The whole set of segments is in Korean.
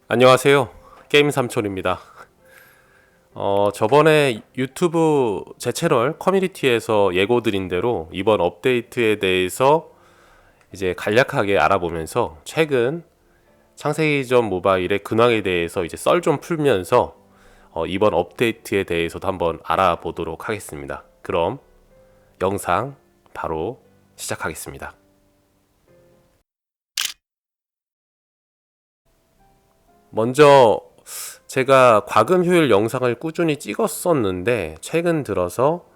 안녕하세요. 게임 삼촌입니다. 저번에 유튜브 제 채널 커뮤니티에서 예고 드린 대로 이번 업데이트에 대해서 이제 간략하게 알아보면서 최근 창세기전 모바일의 근황에 대해서 이제 썰 좀 풀면서 이번 업데이트에 대해서도 한번 알아보도록 하겠습니다. 그럼 영상 바로 시작하겠습니다. 먼저 제가 과금 효율 영상을 꾸준히 찍었었는데 최근 들어서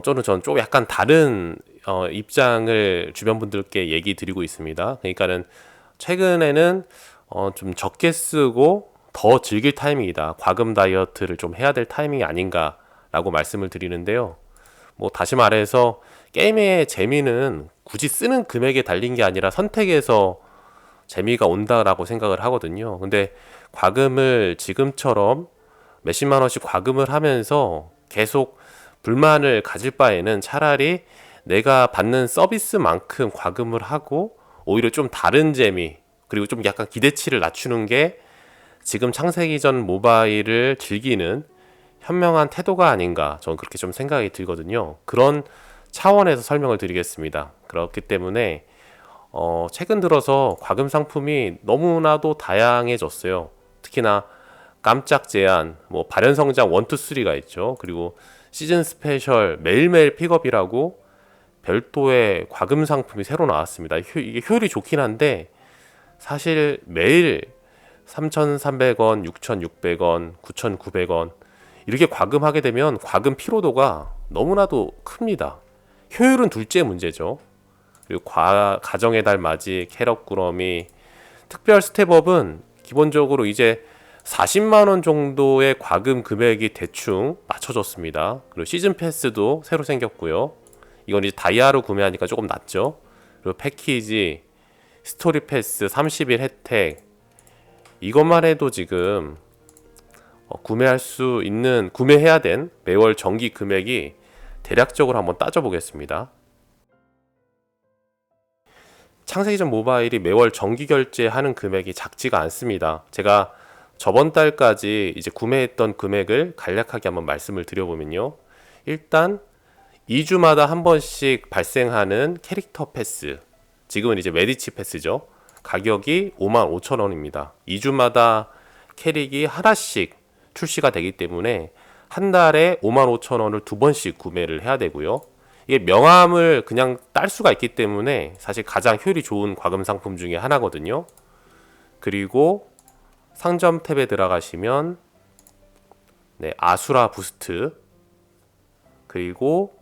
저는 좀 약간 다른 입장을 주변 분들께 얘기 드리고 있습니다. 그러니까는 최근에는 좀 적게 쓰고 더 즐길 타이밍이다. 과금 다이어트를 좀 해야 될 타이밍이 아닌가라고 말씀을 드리는데요. 뭐 다시 말해서 게임의 재미는 굳이 쓰는 금액에 달린 게 아니라 선택에서 재미가 온다라고 생각을 하거든요. 근데 과금을 지금처럼 몇십만 원씩 과금을 하면서 계속 불만을 가질 바에는 차라리 내가 받는 서비스만큼 과금을 하고 오히려 좀 다른 재미, 그리고 좀 약간 기대치를 낮추는 게 지금 창세기전 모바일을 즐기는 현명한 태도가 아닌가, 저는 그렇게 좀 생각이 들거든요. 그런 차원에서 설명을 드리겠습니다. 그렇기 때문에 최근 들어서 과금 상품이 너무나도 다양해졌어요. 특히나 깜짝 제한, 뭐 발현 성장 1, 2, 3가 있죠. 그리고 시즌 스페셜 매일매일 픽업이라고 별도의 과금 상품이 새로 나왔습니다. 이게 효율이 좋긴 한데 사실 매일 3,300원, 6,600원, 9,900원 이렇게 과금하게 되면 과금 피로도가 너무나도 큽니다. 효율은 둘째 문제죠. 그리고 가정의 달 맞이, 캐럿 꾸러미, 특별 스텝업은 기본적으로 이제 40만 원 정도의 과금 금액이 대충 맞춰졌습니다. 그리고 시즌 패스도 새로 생겼고요. 이건 이제 다이아로 구매하니까 조금 낫죠. 그리고 패키지, 스토리 패스, 30일 혜택, 이것만 해도 지금 구매할 수 있는, 구매해야 된 매월 정기 금액이 대략적으로 한번 따져보겠습니다. 창세기전 모바일이 매월 정기 결제하는 금액이 작지가 않습니다. 제가 저번 달까지 이제 구매했던 금액을 간략하게 한번 말씀을 드려보면요. 일단 2주마다 한 번씩 발생하는 캐릭터 패스, 지금은 이제 메디치 패스죠. 가격이 55,000원입니다. 2주마다 캐릭이 하나씩 출시가 되기 때문에 한 달에 55,000원을 두 번씩 구매를 해야 되고요. 이게 명함을 그냥 딸 수가 있기 때문에 사실 가장 효율이 좋은 과금 상품 중에 하나거든요. 그리고 상점 탭에 들어가시면 아수라 부스트, 그리고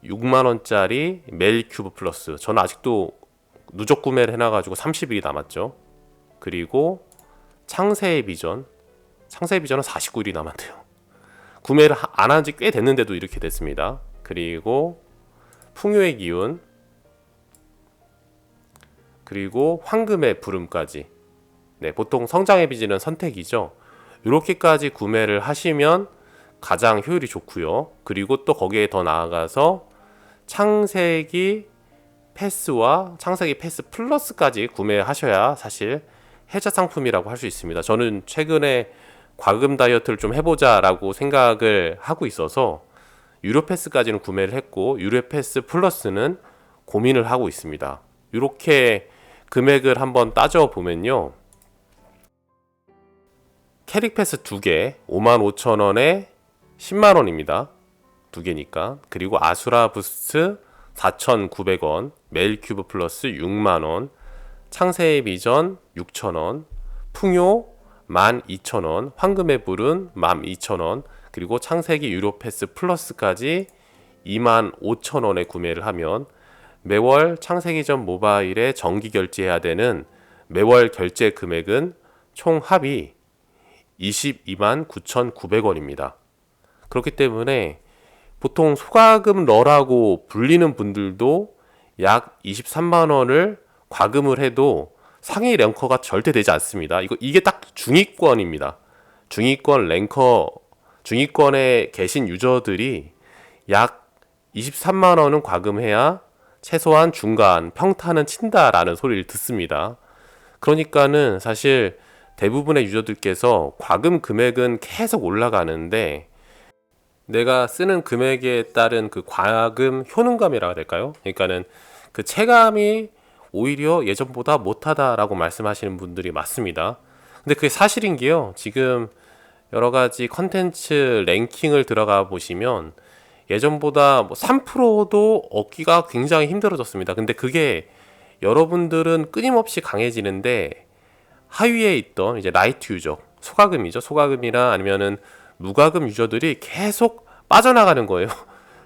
6만원짜리 멜 큐브 플러스, 저는 아직도 누적 구매를 해놔가지고 30일이 남았죠. 그리고 창세의 비전은 49일이 남았대요. 구매를 안 한 지 꽤 됐는데도 이렇게 됐습니다. 그리고 풍요의 기운, 그리고 황금의 부름까지. 보통 성장의 비지는 선택이죠. 이렇게까지 구매를 하시면 가장 효율이 좋고요. 그리고 또 거기에 더 나아가서 창세기 패스와 창세기 패스 플러스까지 구매하셔야 사실 혜자 상품이라고 할 수 있습니다. 저는 최근에 과금 다이어트를 좀 해보자라고 생각을 하고 있어서 유료 패스까지는 구매를 했고 유료 패스 플러스는 고민을 하고 있습니다. 이렇게 금액을 한번 따져보면요. 캐릭 패스 2개 55,000원에 10만원입니다. 2개니까. 그리고 아수라 부스트 4,900원, 멜 큐브 플러스 6만원, 창세의 비전 6,000원, 풍요 12,000원, 황금의 불은 12,000원, 그리고 창세기 유료 패스 플러스까지 25,000원에 구매를 하면 매월 창세기전 모바일에 정기 결제해야 되는 매월 결제 금액은 총 합이 22만 9,900원입니다. 그렇기 때문에 보통 소가금 러라고 불리는 분들도 약 23만 원을 과금을 해도 상위 랭커가 절대 되지 않습니다. 이게 딱 중위권입니다. 중위권 랭커, 중위권에 계신 유저들이 약 23만 원은 과금해야 최소한 중간 평타는 친다라는 소리를 듣습니다. 그러니까는 사실 대부분의 유저들께서 과금 금액은 계속 올라가는데 내가 쓰는 금액에 따른 그 과금 효능감이라 해야 될까요? 그러니까는 그 체감이 오히려 예전보다 못하다라고 말씀하시는 분들이 많습니다. 근데 그게 사실인 게요. 지금 여러 가지 컨텐츠 랭킹을 들어가 보시면 예전보다 뭐 3%도 얻기가 굉장히 힘들어졌습니다. 근데 그게 여러분들은 끊임없이 강해지는데 하위에 있던 이제 라이트 유저, 소가금이죠. 소가금이나 아니면은 무과금 유저들이 계속 빠져나가는 거예요.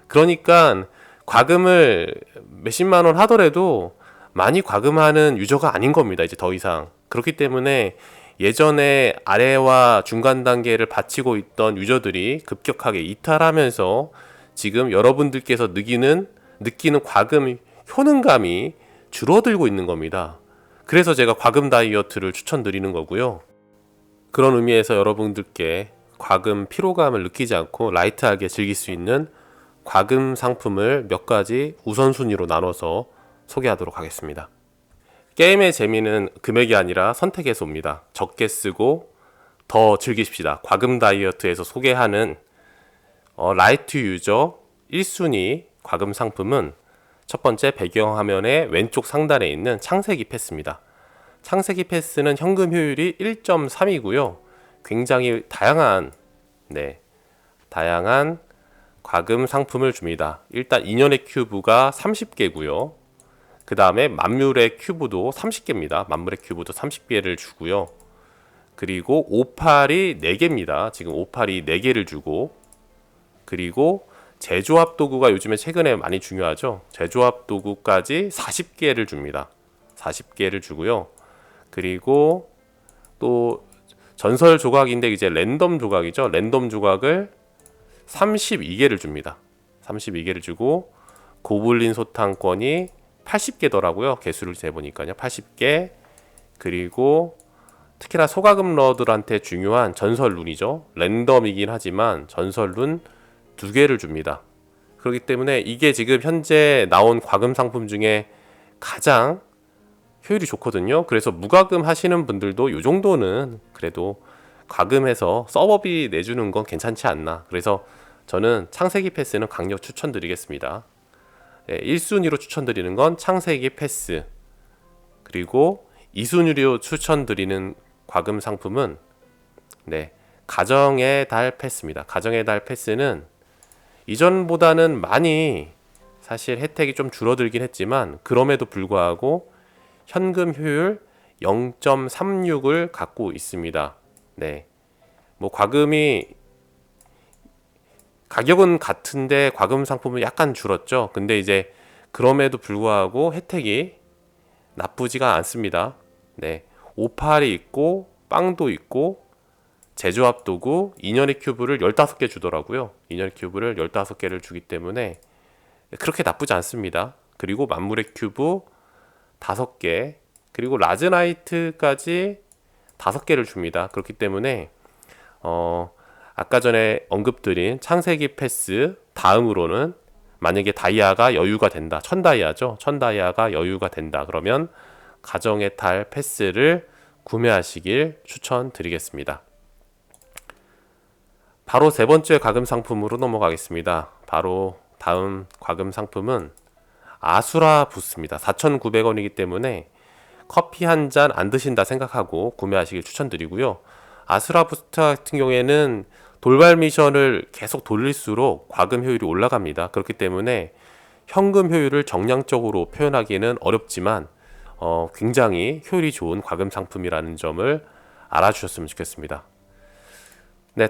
그러니까 과금을 몇십만 원 하더라도 많이 과금하는 유저가 아닌 겁니다. 이제 더 이상. 그렇기 때문에 예전에 아래와 중간 단계를 바치고 있던 유저들이 급격하게 이탈하면서 지금 여러분들께서 느끼는 과금 효능감이 줄어들고 있는 겁니다. 그래서 제가 과금 다이어트를 추천드리는 거고요. 그런 의미에서 여러분들께 과금 피로감을 느끼지 않고 라이트하게 즐길 수 있는 과금 상품을 몇 가지 우선순위로 나눠서 소개하도록 하겠습니다. 게임의 재미는 금액이 아니라 선택에서 옵니다. 적게 쓰고 더 즐기십시다. 과금 다이어트에서 소개하는 라이트 유저 1순위 과금 상품은 첫 번째 배경화면의 왼쪽 상단에 있는 창세기 패스입니다. 창세기 패스는 현금 효율이 1.3이고요. 굉장히 다양한 과금 상품을 줍니다. 일단 인연의 큐브가 30개고요. 그 다음에 만물의 큐브도 30개입니다. 만물의 큐브도 30개를 주고요. 그리고 오팔이 4개입니다. 지금 오팔이 4개를 주고, 그리고 제조합 도구가 요즘에 최근에 많이 중요하죠. 제조합 도구까지 40개를 줍니다. 40개를 주고요. 그리고 또 전설 조각인데 이제 랜덤 조각이죠. 랜덤 조각을 32개를 줍니다. 32개를 주고 고블린 소탕권이 80개더라고요. 개수를 재보니까요. 80개. 그리고 특히나 소가금 러들한테 중요한 전설 룬이죠. 랜덤이긴 하지만 전설 룬 2개를 줍니다. 그렇기 때문에 이게 지금 현재 나온 과금 상품 중에 가장 효율이 좋거든요. 그래서 무과금 하시는 분들도 이 정도는 그래도 과금해서 서버비 내주는 건 괜찮지 않나. 그래서 저는 창세기 패스는 강력 추천드리겠습니다. 1순위로 추천드리는 건 창세기 패스. 그리고 2순위로 추천드리는 과금 상품은 가정의 달 패스입니다. 가정의 달 패스는 이전보다는 많이 사실 혜택이 좀 줄어들긴 했지만 그럼에도 불구하고 현금 효율 0.36을 갖고 있습니다. 뭐 과금이 가격은 같은데 과금 상품은 약간 줄었죠. 근데 이제 그럼에도 불구하고 혜택이 나쁘지가 않습니다. 오팔이 있고 빵도 있고 제조합 도구 인연의 큐브를 15개 주더라고요. 인연의 큐브를 15개를 주기 때문에 그렇게 나쁘지 않습니다. 그리고 만물의 큐브 5개, 그리고 라즈나이트까지 5개를 줍니다. 그렇기 때문에 아까 전에 언급드린 창세기 패스 다음으로는 만약에 다이아가 여유가 된다. 1000다이아죠. 1000다이아가 여유가 된다. 그러면 가정의 달 패스를 구매하시길 추천드리겠습니다. 바로 세 번째 과금 상품으로 넘어가겠습니다. 바로 다음 과금 상품은 아수라 부스입니다. 4,900원이기 때문에 커피 한 잔 안 드신다 생각하고 구매하시길 추천드리고요. 아수라 부스트 같은 경우에는 돌발 미션을 계속 돌릴수록 과금 효율이 올라갑니다. 그렇기 때문에 현금 효율을 정량적으로 표현하기는 어렵지만 굉장히 효율이 좋은 과금 상품이라는 점을 알아주셨으면 좋겠습니다.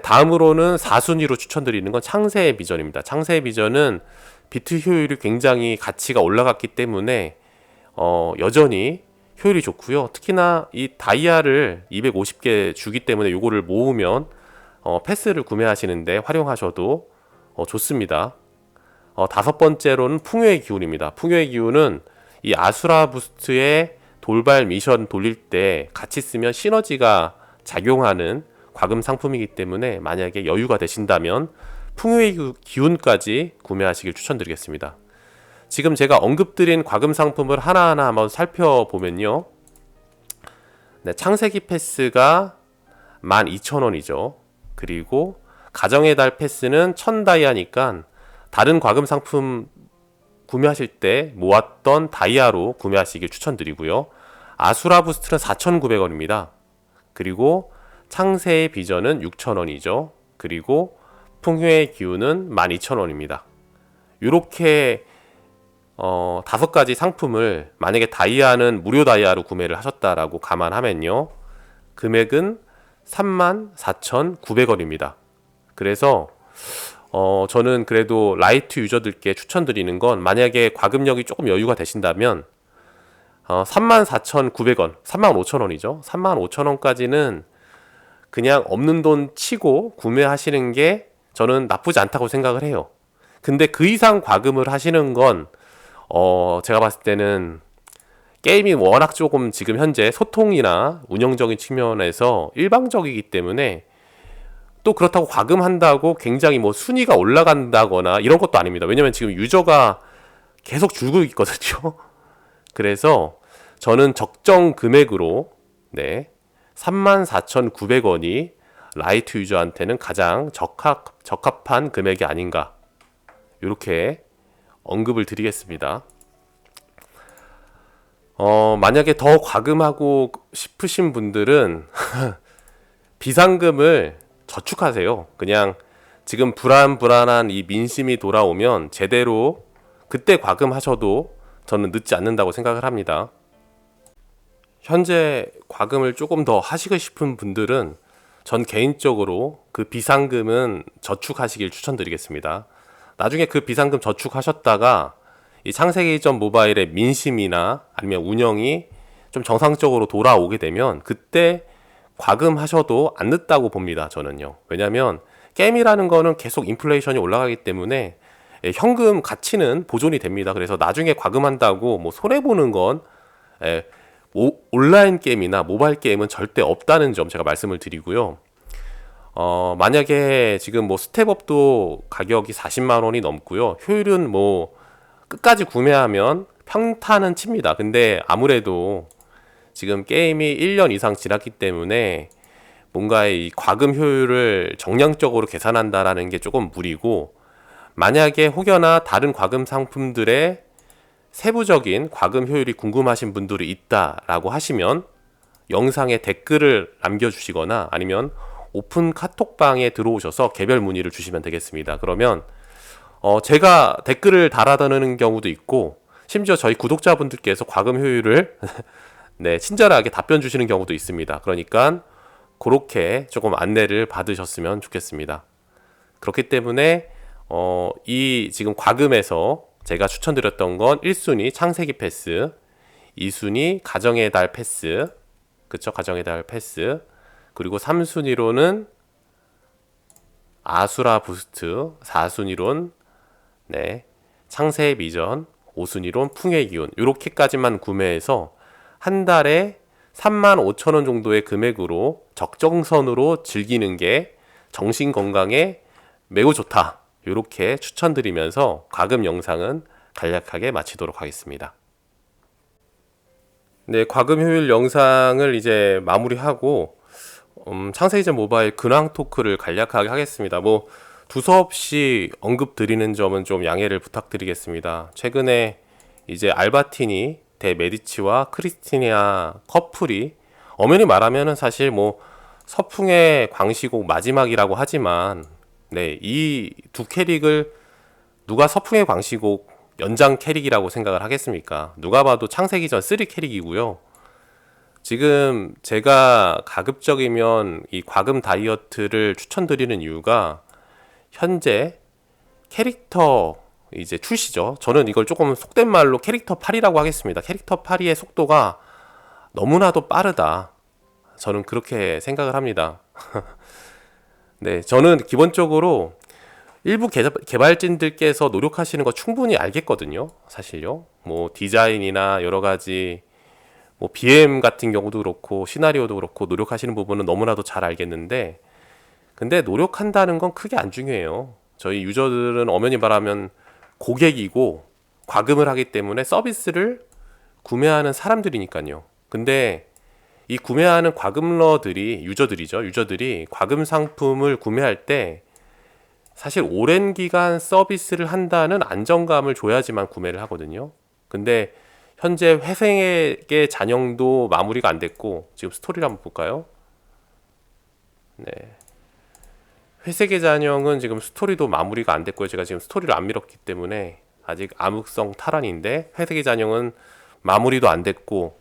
다음으로는 4순위로 추천드리는 건 창세의 비전입니다. 창세의 비전은 비트 효율이 굉장히 가치가 올라갔기 때문에 여전히 효율이 좋고요. 특히나 이 다이아를 250개 주기 때문에 요거를 모으면 패스를 구매하시는데 활용하셔도 좋습니다. 다섯 번째로는 풍요의 기운입니다. 풍요의 기운은 이 아수라 부스트의 돌발 미션 돌릴 때 같이 쓰면 시너지가 작용하는 과금 상품이기 때문에 만약에 여유가 되신다면 풍요의 기운까지 구매하시길 추천드리겠습니다. 지금 제가 언급드린 과금 상품을 하나하나 한번 살펴보면요. 네, 창세기 패스가 12,000원이죠. 그리고 가정의 달 패스는 1000다이아니까 다른 과금 상품 구매하실 때 모았던 다이아로 구매하시길 추천드리고요. 아수라 부스트는 4,900원입니다. 그리고 창세의 비전은 6,000원이죠. 그리고 풍요의 기운은 12,000원입니다. 이렇게 5가지 상품을 만약에 다이아는 무료 다이아로 구매를 하셨다라고 감안하면요. 금액은 34,900원입니다. 그래서 저는 그래도 라이트 유저들께 추천드리는 건 만약에 과금력이 조금 여유가 되신다면 34,900원, 35,000원이죠. 35,000원까지는 그냥 없는 돈 치고 구매하시는 게 저는 나쁘지 않다고 생각을 해요. 근데 그 이상 과금을 하시는 건 제가 봤을 때는 게임이 워낙 조금 지금 현재 소통이나 운영적인 측면에서 일방적이기 때문에 또 그렇다고 과금한다고 굉장히 뭐 순위가 올라간다거나 이런 것도 아닙니다. 왜냐면 지금 유저가 계속 줄고 있거든요. 그래서 저는 적정 금액으로 34,900원이 라이트 유저한테는 가장 적합한 금액이 아닌가 이렇게 언급을 드리겠습니다. 만약에 더 과금하고 싶으신 분들은 비상금을 저축하세요. 그냥 지금 불안한 이 민심이 돌아오면 제대로 그때 과금하셔도 저는 늦지 않는다고 생각을 합니다. 현재 과금을 조금 더 하시고 싶은 분들은 전 개인적으로 그 비상금은 저축하시길 추천드리겠습니다. 나중에 그 비상금 저축하셨다가 이 창세기전 모바일의 민심이나 아니면 운영이 좀 정상적으로 돌아오게 되면 그때 과금하셔도 안 늦다고 봅니다. 저는요. 왜냐하면 게임이라는 거는 계속 인플레이션이 올라가기 때문에 현금 가치는 보존이 됩니다. 그래서 나중에 과금한다고 뭐 손해보는 건 온라인 게임이나 모바일 게임은 절대 없다는 점 제가 말씀을 드리고요. 만약에 지금 뭐 스텝업도 가격이 40만 원이 넘고요. 효율은 뭐 끝까지 구매하면 평타는 칩니다. 근데 아무래도 지금 게임이 1년 이상 지났기 때문에 뭔가 이 과금 효율을 정량적으로 계산한다라는 게 조금 무리고, 만약에 혹여나 다른 과금 상품들의 세부적인 과금 효율이 궁금하신 분들이 있다라고 하시면 영상에 댓글을 남겨주시거나 아니면 오픈 카톡방에 들어오셔서 개별 문의를 주시면 되겠습니다. 그러면 제가 댓글을 달아드는 경우도 있고, 심지어 저희 구독자분들께서 과금 효율을 친절하게 답변 주시는 경우도 있습니다. 그러니까 그렇게 조금 안내를 받으셨으면 좋겠습니다. 그렇기 때문에 이 지금 과금에서 제가 추천드렸던 건 1순위 창세기 패스, 2순위 가정의 달 패스, 그쵸? 가정의 달 패스, 그리고 3순위로는 아수라 부스트, 4순위론 창세의 비전, 5순위론 풍의 기운, 이렇게까지만 구매해서 한 달에 35,000원 정도의 금액으로 적정선으로 즐기는 게 정신 건강에 매우 좋다. 이렇게 추천드리면서 과금 영상은 간략하게 마치도록 하겠습니다. 과금 효율 영상을 이제 마무리하고 창세기전 모바일 근황 토크를 간략하게 하겠습니다. 뭐 두서없이 언급 드리는 점은 좀 양해를 부탁드리겠습니다. 최근에 이제 알바티니 대 메디치와 크리스티나 커플이 엄연히 말하면은 사실 뭐 서풍의 광시곡 마지막이라고 하지만 이 두 캐릭을 누가 서풍의 광시곡 연장 캐릭이라고 생각을 하겠습니까? 누가 봐도 창세기전 3 캐릭이고요. 지금 제가 가급적이면 이 과금 다이어트를 추천드리는 이유가 현재 캐릭터 이제 출시죠. 저는 이걸 조금 속된 말로 캐릭터 8이라고 하겠습니다. 캐릭터 8의 속도가 너무나도 빠르다. 저는 그렇게 생각을 합니다. 저는 기본적으로 일부 개발진들께서 노력하시는 거 충분히 알겠거든요. 사실요. 뭐 디자인이나 여러 가지 뭐 BM 같은 경우도 그렇고 시나리오도 그렇고 노력하시는 부분은 너무나도 잘 알겠는데, 근데 노력한다는 건 크게 안 중요해요. 저희 유저들은 엄연히 말하면 고객이고 과금을 하기 때문에 서비스를 구매하는 사람들이니까요. 근데 이 구매하는 과금러들이 유저들이 과금 상품을 구매할 때 사실 오랜 기간 서비스를 한다는 안정감을 줘야지만 구매를 하거든요. 근데 현재 회색의 잔영도 마무리가 안 됐고, 지금 스토리를 한번 볼까요? 네. 회색의 잔영은 지금 스토리도 마무리가 안 됐고요. 제가 지금 스토리를 안 밀었기 때문에 아직 암흑성 탈환인데, 회색의 잔영은 마무리도 안 됐고,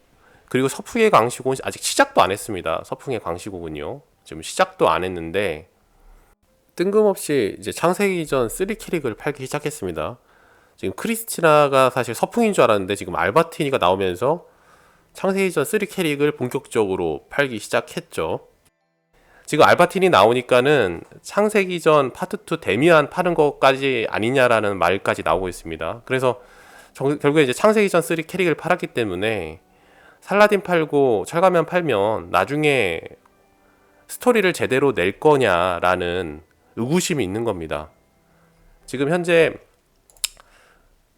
그리고 서풍의 광시곡은 아직 시작도 안 했습니다. 서풍의 광시곡은요. 지금 시작도 안 했는데, 뜬금없이 이제 창세기 전 3 캐릭을 팔기 시작했습니다. 지금 크리스티나가 사실 서풍인 줄 알았는데 지금 알바티니가 나오면서 창세기 전 3 캐릭을 본격적으로 팔기 시작했죠. 지금 알바틴이 나오니까는 창세기 전 파트 2 데미안 파는 것까지 아니냐라는 말까지 나오고 있습니다. 그래서 결국에 이제 창세기 전 3 캐릭을 팔았기 때문에 살라딘 팔고 철가면 팔면 나중에 스토리를 제대로 낼 거냐라는 의구심이 있는 겁니다. 지금 현재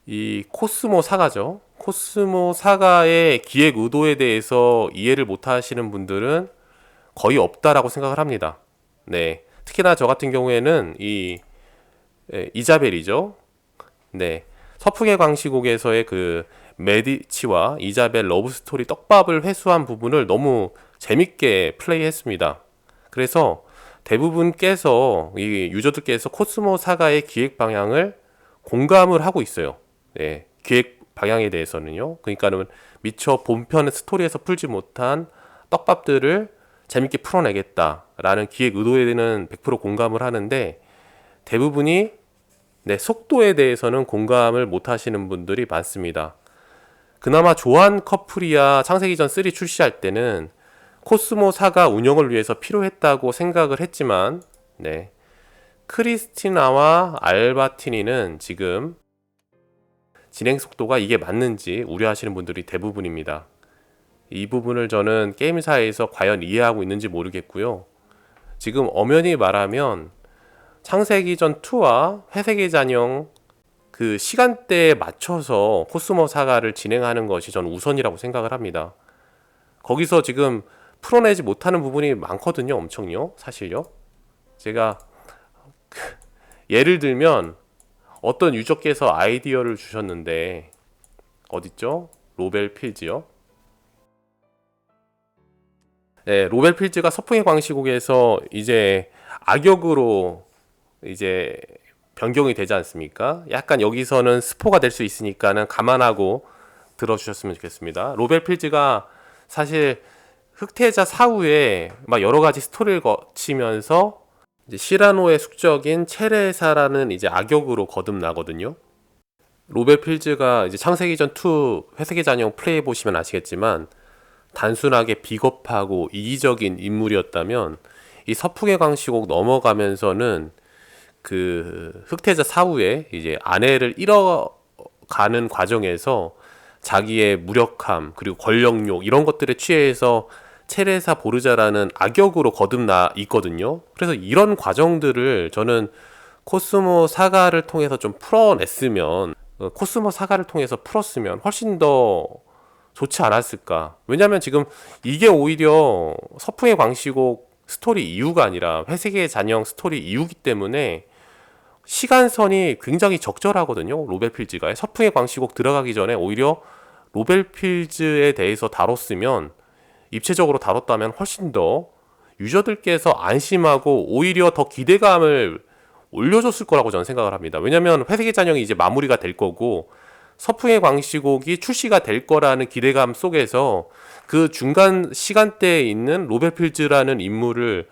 이 코스모 사가죠. 코스모 사가의 기획 의도에 대해서 이해를 못 하시는 분들은 거의 없다라고 생각을 합니다. 네. 특히나 저 같은 경우에는 이자벨이죠. 네. 서풍의 광시곡에서의 그 메디치와 이자벨 러브스토리 떡밥을 회수한 부분을 너무 재밌게 플레이했습니다. 그래서 대부분께서 이 유저들께서 코스모 사가의 기획 방향을 공감을 하고 있어요. 네. 기획 방향에 대해서는요. 그러니까는 미처 본편 스토리에서 풀지 못한 떡밥들을 재밌게 풀어내겠다라는 기획 의도에는 100% 공감을 하는데, 대부분이 속도에 대해서는 공감을 못 하시는 분들이 많습니다. 그나마 조한 커플이야 창세기 전 3 출시할 때는 코스모 사가 운영을 위해서 필요했다고 생각을 했지만, 크리스티나와 알바티니는 지금 진행 속도가 이게 맞는지 우려하시는 분들이 대부분입니다. 이 부분을 저는 게임사에서 과연 이해하고 있는지 모르겠고요. 지금 엄연히 말하면 창세기 전 2와 회색의 잔영 그 시간대에 맞춰서 코스모 사가를 진행하는 것이 저는 우선이라고 생각을 합니다. 거기서 지금 풀어내지 못하는 부분이 많거든요. 엄청요. 사실요. 제가 예를 들면 어떤 유저께서 아이디어를 주셨는데, 어딨죠? 로벨 필즈요. 네, 로벨 필즈가 서풍의 광시곡에서 이제 악역으로 이제 변경이 되지 않습니까? 약간 여기서는 스포가 될 수 있으니까는 감안하고 들어주셨으면 좋겠습니다. 로벨 필즈가 사실 흑태자 사후에 막 여러 가지 스토리를 거치면서 이제 시라노의 숙적인 체레사라는 이제 악역으로 거듭나거든요. 로벨 필즈가 이제 창세기 전 2 회색의 잔영 플레이 보시면 아시겠지만 단순하게 비겁하고 이기적인 인물이었다면, 이 서풍의 광시곡 넘어가면서는 그 흑태자 사후에 이제 아내를 잃어가는 과정에서 자기의 무력함 그리고 권력욕 이런 것들에 취해서 체레사 보르자라는 악역으로 거듭나 있거든요. 그래서 이런 과정들을 저는 코스모 사가를 통해서 좀 풀어냈으면, 코스모 사가를 통해서 풀었으면 훨씬 더 좋지 않았을까. 왜냐면 지금 이게 오히려 서풍의 광시곡 스토리 이유가 아니라 회색의 잔영 스토리 이유기 때문에 시간선이 굉장히 적절하거든요. 로벨 필즈가 서풍의 광시곡 들어가기 전에 오히려 로벨 필즈에 대해서 다뤘으면, 입체적으로 다뤘다면 훨씬 더 유저들께서 안심하고 오히려 더 기대감을 올려줬을 거라고 저는 생각을 합니다. 왜냐면 회색의 잔영이 이제 마무리가 될 거고 서풍의 광시곡이 출시가 될 거라는 기대감 속에서 그 중간 시간대에 있는 로벨 필즈라는 인물을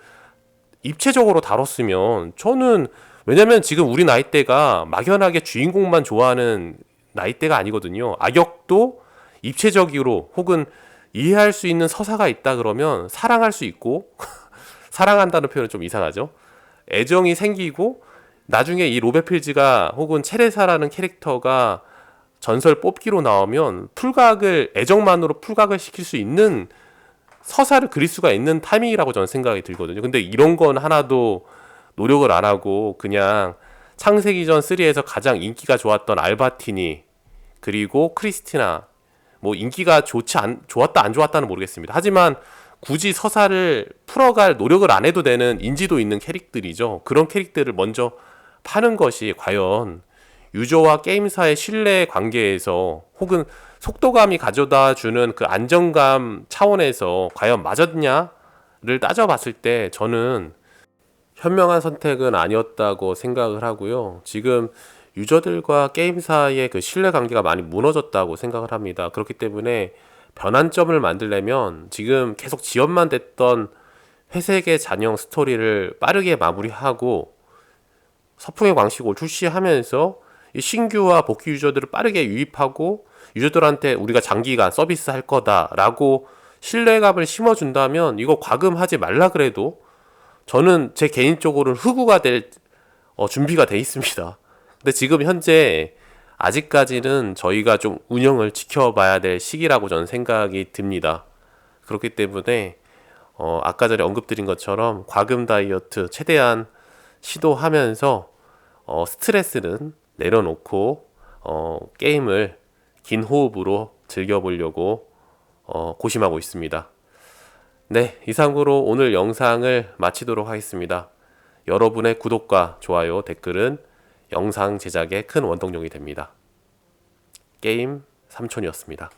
입체적으로 다뤘으면, 저는 왜냐면 지금 우리 나이대가 막연하게 주인공만 좋아하는 나이대가 아니거든요. 악역도 입체적으로 혹은 이해할 수 있는 서사가 있다 그러면 사랑할 수 있고 사랑한다는 표현은 좀 이상하죠. 애정이 생기고 나중에 이 로벨 필즈가 혹은 체레사라는 캐릭터가 전설 뽑기로 나오면 풀각을 애정만으로 풀각을 시킬 수 있는 서사를 그릴 수가 있는 타이밍이라고 저는 생각이 들거든요. 근데 이런 건 하나도 노력을 안 하고 그냥 창세기 전 3에서 가장 인기가 좋았던 알바티니 그리고 크리스티나, 뭐 인기가 좋았다 안 좋았다는 모르겠습니다. 하지만 굳이 서사를 풀어갈 노력을 안 해도 되는 인지도 있는 캐릭들이죠. 그런 캐릭들을 먼저 파는 것이 과연 유저와 게임사의 신뢰 관계에서 혹은 속도감이 가져다 주는 그 안정감 차원에서 과연 맞았냐를 따져봤을 때 저는 현명한 선택은 아니었다고 생각을 하고요. 지금 유저들과 게임사의 그 신뢰 관계가 많이 무너졌다고 생각을 합니다. 그렇기 때문에 변환점을 만들려면 지금 계속 지연만 됐던 회색의 잔영 스토리를 빠르게 마무리하고 서풍의 광식을 출시하면서 이 신규와 복귀 유저들을 빠르게 유입하고 유저들한테 우리가 장기간 서비스 할 거다라고 신뢰감을 심어준다면 이거 과금하지 말라 그래도 저는 제 개인적으로는 흑우가 될 준비가 돼 있습니다. 근데 지금 현재 아직까지는 저희가 좀 운영을 지켜봐야 될 시기라고 저는 생각이 듭니다. 그렇기 때문에 아까 전에 언급드린 것처럼 과금 다이어트 최대한 시도하면서 스트레스는 내려놓고 게임을 긴 호흡으로 즐겨보려고 고심하고 있습니다. 네, 이상으로 오늘 영상을 마치도록 하겠습니다. 여러분의 구독과 좋아요, 댓글은 영상 제작에 큰 원동력이 됩니다. 게임 삼촌이었습니다.